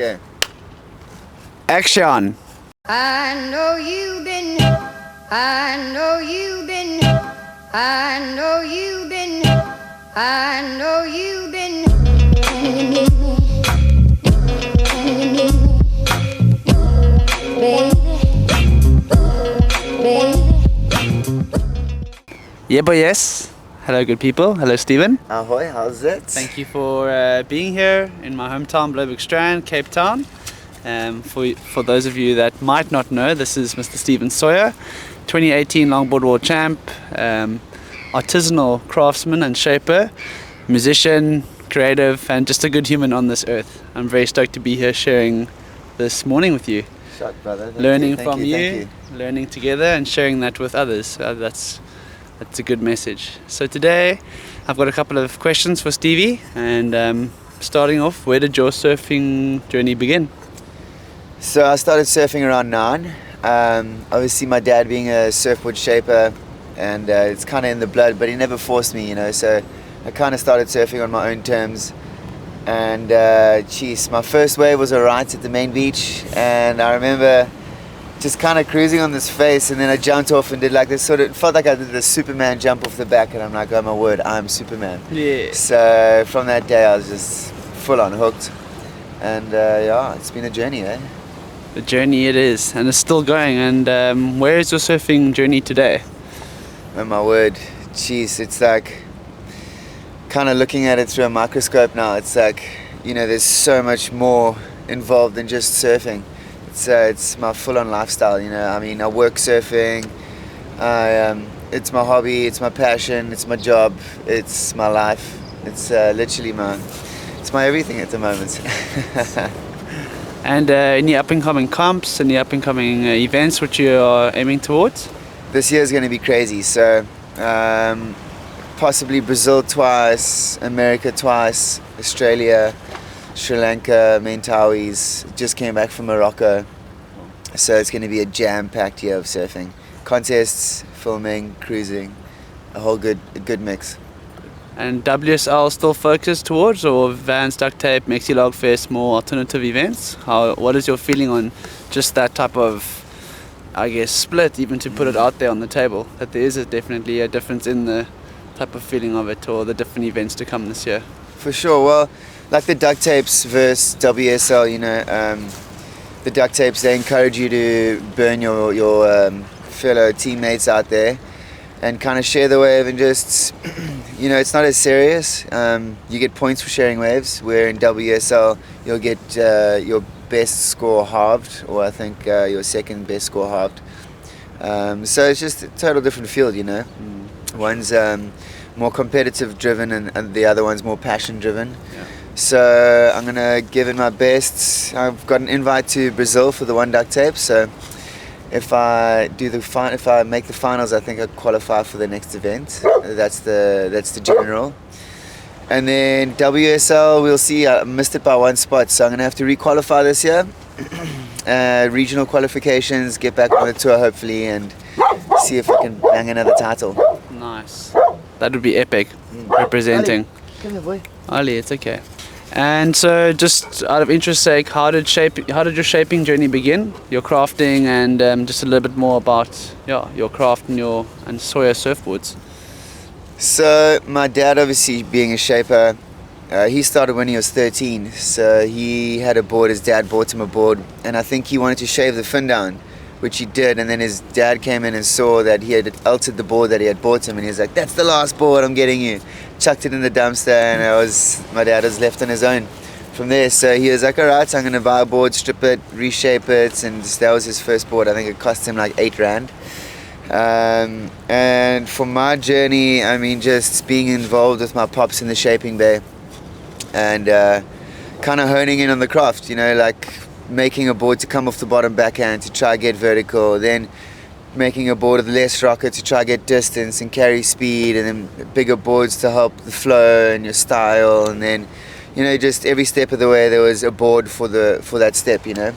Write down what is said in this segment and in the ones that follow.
Okay. Action. I know you've been, I know you've been, I know you've been, I know you've been. Can you meet me? Can you meet me? Baby, baby. Yeah, but yes. Hello, good people. Hello, Stephen. Ahoy, how's it? Thank you for being here in my hometown, Bloemfontein, Cape Town. For those of you that might not know, this is Mr. Stevie Sawyer, 2018 Longboard World Champ, artisanal craftsman and shaper, musician, creative, and just a good human on this earth. I'm very stoked to be here sharing this morning with you. Shot, brother. Learning from you, learning together, and sharing that with others. That's a good message. So today, I've got a couple of questions for Stevie, and starting off, where did your surfing journey begin? So I started surfing around 9. Obviously my dad being a surfboard shaper, and it's kind of in the blood, but he never forced me, you know, so I kind of started surfing on my own terms. And my first wave was alright at the main beach, and I remember just kind of cruising on this face, and then I jumped off and did like this it felt like I did the Superman jump off the back, and I'm like, oh my word, I'm Superman. Yeah. So from that day I was just full on hooked, and yeah, it's been a journey, eh? The journey it is, and it's still going. And where is your surfing journey today? Oh my word, jeez, it's like kind of looking at it through a microscope now. It's like, you know, there's so much more involved than just surfing. It's my full-on lifestyle, you know. I mean, I work surfing. It's my hobby. It's my passion. It's my job. It's my life. It's literally my everything at the moment. And any up-and-coming comps, any up-and-coming events which you are aiming towards? This year is going to be crazy. So possibly Brazil twice, America twice, Australia, Sri Lanka, Mentawis. Just came back from Morocco, so it's going to be a jam-packed year of surfing, contests, filming, cruising, a whole good mix. And WSL still focused towards, or Vans, Duct Tape, Mexi Log Fest, more alternative events? What is your feeling on just that type of, I guess, split, even to put it out there on the table, that there is definitely a difference in the type of feeling of it, or the different events to come this year? For sure. Well, like the Duct Tapes versus WSL, you know, the Duct Tapes, they encourage you to burn your fellow teammates out there and kind of share the wave, and just, you know, it's not as serious. You get points for sharing waves, where in WSL you'll get your best score halved, or I think your second best score halved. So it's just a total different field, you know. One's more competitive driven, and the other one's more passion driven. Yeah. So I'm gonna give it my best. I've got an invite to Brazil for the One Duct Tape, so if I make the finals, I think I qualify for the next event. That's the general. And then WSL, we'll see. I missed it by one spot, so I'm gonna have to re-qualify this year. Regional qualifications, get back on the tour hopefully, and see if I can bang another title. Nice. That would be epic. Representing. Come here, boy. Ali, it's okay. And so, just out of interest's sake, how did your shaping journey begin? Your crafting, and just a little bit more about your craft and Sawyer surfboards. So my dad, obviously being a shaper, he started when he was 13. So he had a board. His dad bought him a board, and I think he wanted to shave the fin down, which he did. And then his dad came in and saw that he had altered the board that he had bought him, and he was like, "That's the last board I'm getting you." Chucked it in the dumpster, and my dad was left on his own from there. So he was like, alright, I'm going to buy a board, strip it, reshape it, and that was his first board. I think it cost him like 8 rand. And for my journey, I mean, just being involved with my pops in the shaping bay, and kind of honing in on the craft, you know, like making a board to come off the bottom backhand to try get vertical, then making a board with less rocket to try get distance and carry speed, and then bigger boards to help the flow and your style, and then, you know, just every step of the way there was a board for that step, you know,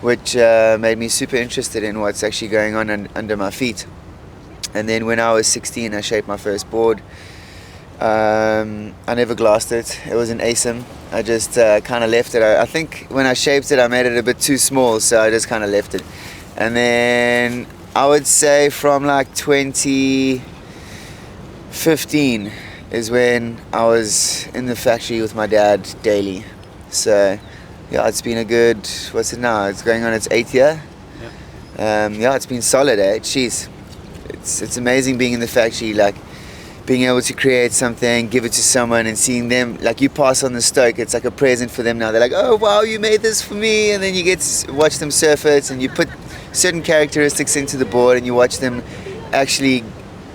which made me super interested in what's actually going on under my feet. And then when I was 16, I shaped my first board. I never glassed it. It was an ASIM. I just kind of left it. I think when I shaped it, I made it a bit too small, so I just kind of left it. And then I would say from like 2015 is when I was in the factory with my dad daily. So yeah, it's been a good, what's it now? It's going on its 8th year. Yeah, it's been solid, eh? Jeez. It's amazing being in the factory, like being able to create something, give it to someone, and seeing them, like you pass on the stoke, it's like a present for them now. They're like, oh wow, you made this for me, and then you get to watch them surf it, and you put certain characteristics into the board, and you watch them actually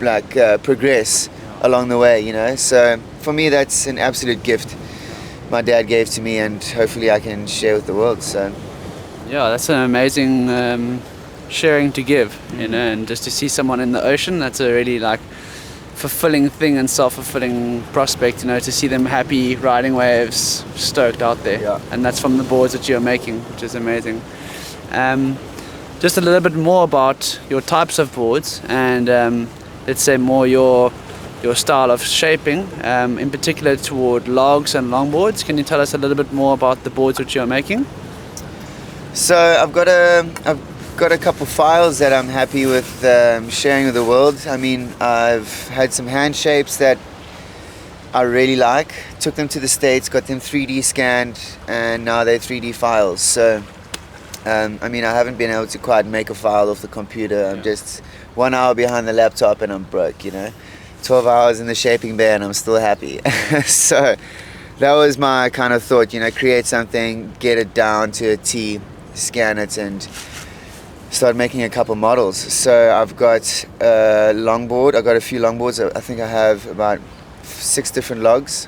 like progress along the way, you know. So for me, that's an absolute gift my dad gave to me, and hopefully I can share with the world. So yeah, that's an amazing sharing to give, you know, and just to see someone in the ocean, that's a really like fulfilling thing and self-fulfilling prospect, you know, to see them happy riding waves, stoked out there. Yeah. And that's from the boards that you're making, which is amazing. Just a little bit more about your types of boards, and let's say more your style of shaping, in particular toward logs and longboards. Can you tell us a little bit more about the boards which you're making? So I've got a couple files that I'm happy with sharing with the world. I mean, I've had some hand shapes that I really like, took them to the States, got them 3D scanned, and now they're 3D files. So I mean, I haven't been able to quite make a file off the computer. I'm just 1 hour behind the laptop and I'm broke, you know. 12 hours in the shaping bay and I'm still happy. So that was my kind of thought, you know, create something, get it down to a T, scan it, and start making a couple models. So I've got a longboard. I've got a few longboards. I think I have about 6 different logs,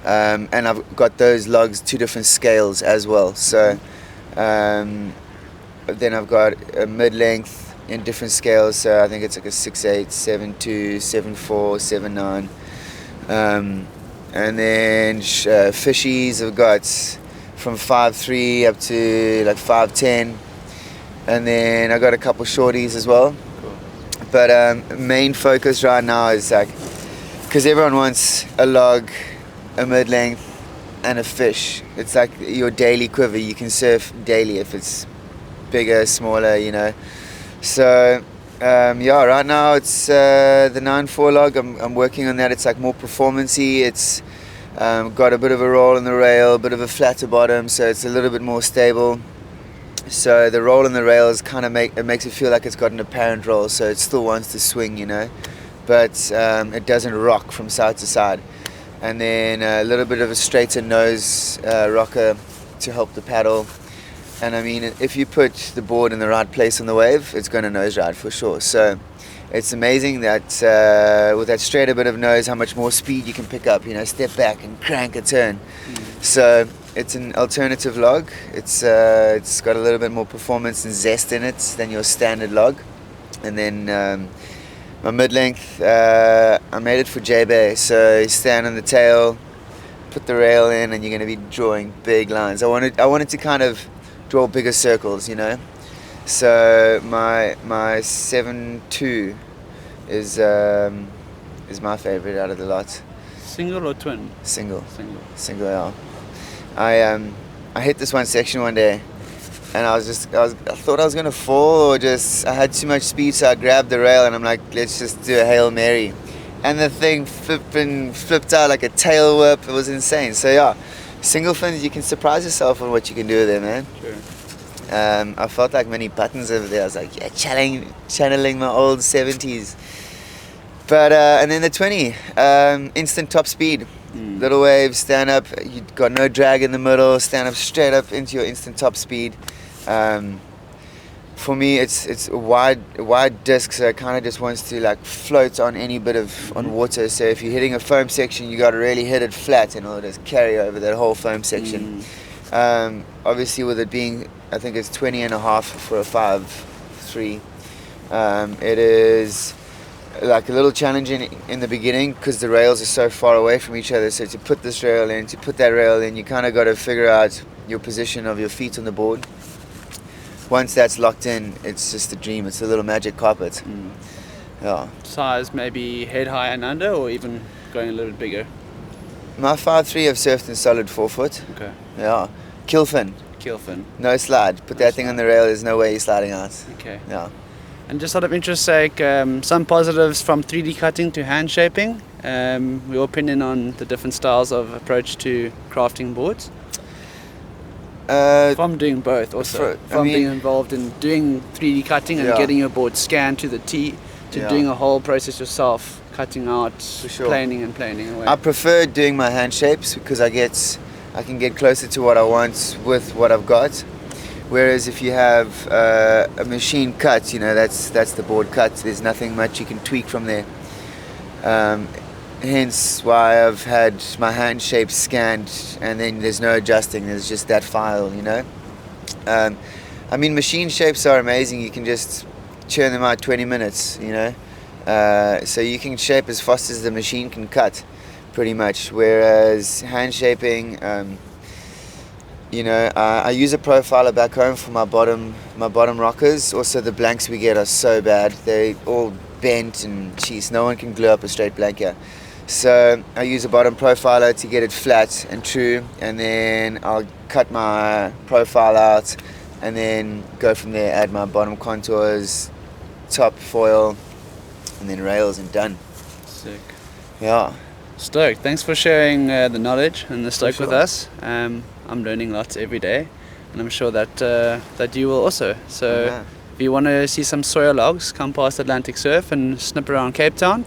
and I've got those logs 2 different scales as well. So then I've got a mid-length in different scales. So I think it's like a 6'8", 7'2", 7'4", 7'9", and then fishies I've got from 5'3" up to like 5'10", and then I got a couple shorties as well. Cool. But main focus right now is like, because everyone wants a log, a mid-length, and a fish. It's like your daily quiver. You can surf daily if it's bigger, smaller, you know. So yeah, right now it's the 9.4 log. I'm working on that. It's like more performance-y. It's got a bit of a roll in the rail, a bit of a flatter bottom, so it's a little bit more stable. So the roll in the rail is kind of makes it feel like it's got an apparent roll, so it still wants to swing, you know, but it doesn't rock from side to side. And then a little bit of a straighter nose rocker to help the paddle. And I mean, if you put the board in the right place on the wave, it's going to nose ride for sure. So it's amazing that with that straighter bit of nose, how much more speed you can pick up, you know, step back and crank a turn. So it's an alternative log. It's got a little bit more performance and zest in it than your standard log. And then my mid-length, I made it for J-Bay. So you stand on the tail, put the rail in, and you're going to be drawing big lines. I wanted to kind of draw bigger circles, you know. So my 7.2 is my favorite out of the lot. Single or twin? Single, Single. yeah. I hit this one section one day, and I thought I was gonna fall, or just I had too much speed, so I grabbed the rail and I'm like, let's just do a Hail Mary, and the thing flipped out like a tail whip. It was insane. So yeah, single fins, you can surprise yourself on what you can do with them, man. Sure. I felt like many buttons over there. I was like, yeah, channeling my old 70s. But and then the 20, instant top speed. Little waves, stand up, you got no drag in the middle, stand up straight up into your instant top speed. For me, it's a wide disc, so it kind of just wants to like float on any bit of on water. So if you're hitting a foam section, you got to really hit it flat, and it'll just carry over that whole foam section. Obviously, with it being, I think it's 20.5 for a 5.3, it is like a little challenging in the beginning because the rails are so far away from each other. So to put this rail in, to put that rail in, you kind of got to figure out your position of your feet on the board. Once that's locked in, it's just a dream. It's a little magic carpet. Yeah. Size maybe head high and under, or even going a little bit bigger? My 5.3 I've surfed in solid 4 foot. Okay. Yeah. Kill fin. Keel fin. No slide. Put that thing on the rail, there's no way you're sliding out. Okay. Yeah. And just out of interest sake, some positives from 3D cutting to hand shaping. Your opinion on the different styles of approach to crafting boards? From doing both also. From being involved in doing 3D cutting and getting your board scanned to the T, to doing a whole process yourself, cutting out, planing and planing away. I prefer doing my hand shapes because I can get closer to what I want with what I've got. Whereas if you have a machine cut, you know, that's the board cut. There's nothing much you can tweak from there. Hence why I've had my hand shapes scanned, and then there's no adjusting. There's just that file, you know. I mean, machine shapes are amazing. You can just churn them out 20 minutes, you know. So you can shape as fast as the machine can cut, pretty much. Whereas hand shaping, you know, I use a profiler back home for my bottom rockers. Also, the blanks we get are so bad; they all bent and geez, no one can glue up a straight blank here. So I use a bottom profiler to get it flat and true, and then I'll cut my profile out, and then go from there. Add my bottom contours, top foil, and then rails, and done. Sick. Yeah. Stoked. Thanks for sharing the knowledge and the stoke with us. I'm learning lots every day, and I'm sure that that you will also. So if you want to see some Sawyer logs, come past Atlantic Surf and snip around Cape Town,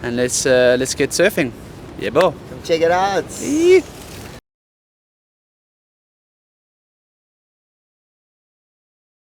and let's get surfing. Yeah, bo. Come check it out. Yeah.